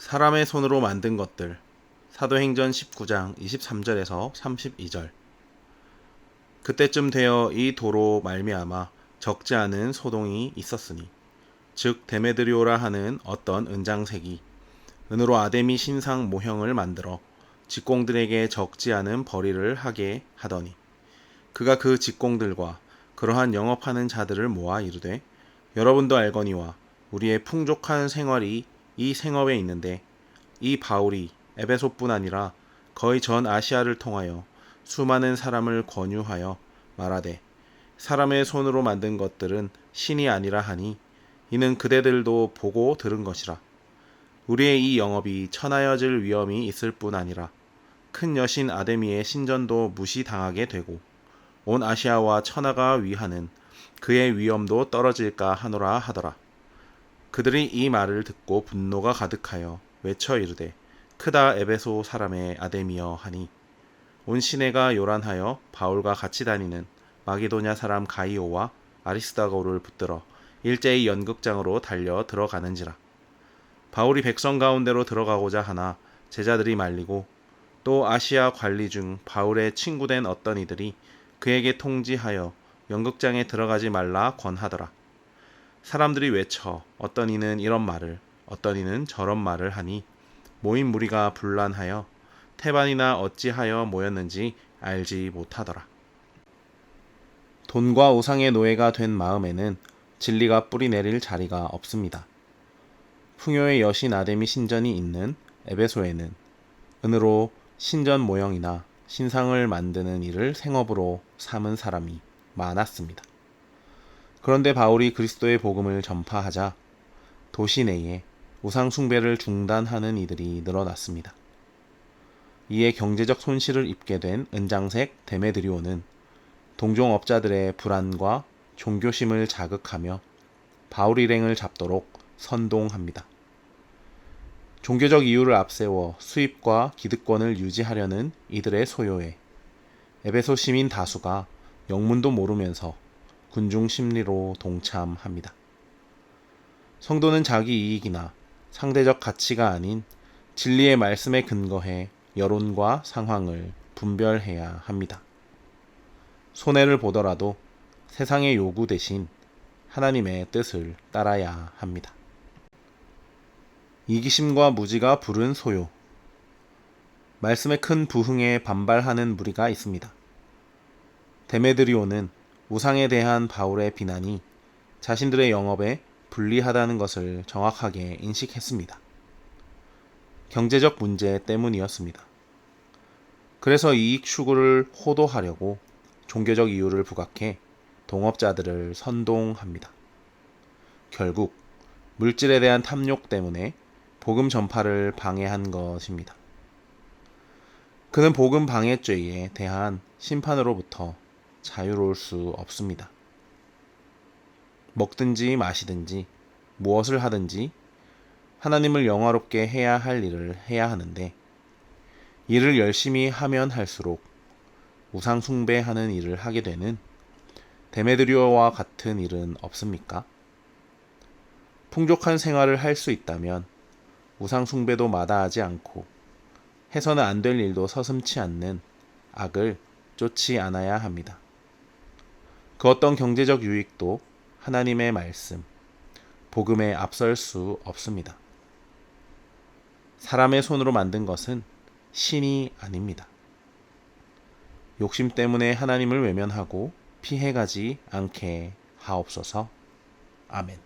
사람의 손으로 만든 것들. 사도행전 19장 23절에서 32절. 그때쯤 되어 이 도로 말미암아 적지 않은 소동이 있었으니 즉 데메드리오라 하는 어떤 은장색이 은으로 아데미 신상 모형을 만들어 직공들에게 적지 않은 벌이를 하게 하더니 그가 그 직공들과 그러한 영업하는 자들을 모아 이르되 여러분도 알거니와 우리의 풍족한 생활이 이 생업에 있는데 이 바울이 에베소뿐 아니라 거의 전 아시아를 통하여 수많은 사람을 권유하여 말하되 사람의 손으로 만든 것들은 신이 아니라 하니 이는 그대들도 보고 들은 것이라. 우리의 이 영업이 천하여질 위험이 있을 뿐 아니라 큰 여신 아데미의 신전도 무시당하게 되고 온 아시아와 천하가 위하는 그의 위엄도 떨어질까 하노라 하더라. 그들이 이 말을 듣고 분노가 가득하여 외쳐 이르되 크다 에베소 사람의 아데미여 하니 온 시내가 요란하여 바울과 같이 다니는 마게도냐 사람 가이오와 아리스다고를 붙들어 일제히 연극장으로 달려 들어가는지라. 바울이 백성 가운데로 들어가고자 하나 제자들이 말리고 또 아시아 관리 중 바울의 친구된 어떤 이들이 그에게 통지하여 연극장에 들어가지 말라 권하더라. 사람들이 외쳐 어떤 이는 이런 말을 어떤 이는 저런 말을 하니 모인 무리가 분란하여 태반이나 어찌하여 모였는지 알지 못하더라. 돈과 우상의 노예가 된 마음에는 진리가 뿌리 내릴 자리가 없습니다. 풍요의 여신 아데미 신전이 있는 에베소에는 은으로 신전 모형이나 신상을 만드는 일을 생업으로 삼은 사람이 많았습니다. 그런데 바울이 그리스도의 복음을 전파하자 도시 내에 우상 숭배를 중단하는 이들이 늘어났습니다. 이에 경제적 손실을 입게 된 은장색 데메드리오는 동종업자들의 불안과 종교심을 자극하며 바울 일행을 잡도록 선동합니다. 종교적 이유를 앞세워 수입과 기득권을 유지하려는 이들의 소요에 에베소 시민 다수가 영문도 모르면서 군중 심리로 동참합니다. 성도는 자기 이익이나 상대적 가치가 아닌 진리의 말씀에 근거해 여론과 상황을 분별해야 합니다. 손해를 보더라도 세상의 요구 대신 하나님의 뜻을 따라야 합니다. 이기심과 무지가 부른 소요. 말씀의 큰 부흥에 반발하는 무리가 있습니다. 데메드리오는 우상에 대한 바울의 비난이 자신들의 영업에 불리하다는 것을 정확하게 인식했습니다. 경제적 문제 때문이었습니다. 그래서 이익 추구를 호도하려고 종교적 이유를 부각해 동업자들을 선동합니다. 결국 물질에 대한 탐욕 때문에 복음 전파를 방해한 것입니다. 그는 복음 방해죄에 대한 심판으로부터 자유로울 수 없습니다. 먹든지 마시든지 무엇을 하든지 하나님을 영화롭게 해야 할 일을 해야 하는데 일을 열심히 하면 할수록 우상 숭배하는 일을 하게 되는 데메드리오와 같은 일은 없습니까? 풍족한 생활을 할 수 있다면 우상 숭배도 마다하지 않고 해서는 안 될 일도 서슴지 않는 악을 쫓지 않아야 합니다. 그 어떤 경제적 유익도 하나님의 말씀, 복음에 앞설 수 없습니다. 사람의 손으로 만든 것은 신이 아닙니다. 욕심 때문에 하나님을 외면하고 피해가지 않게 하옵소서. 아멘.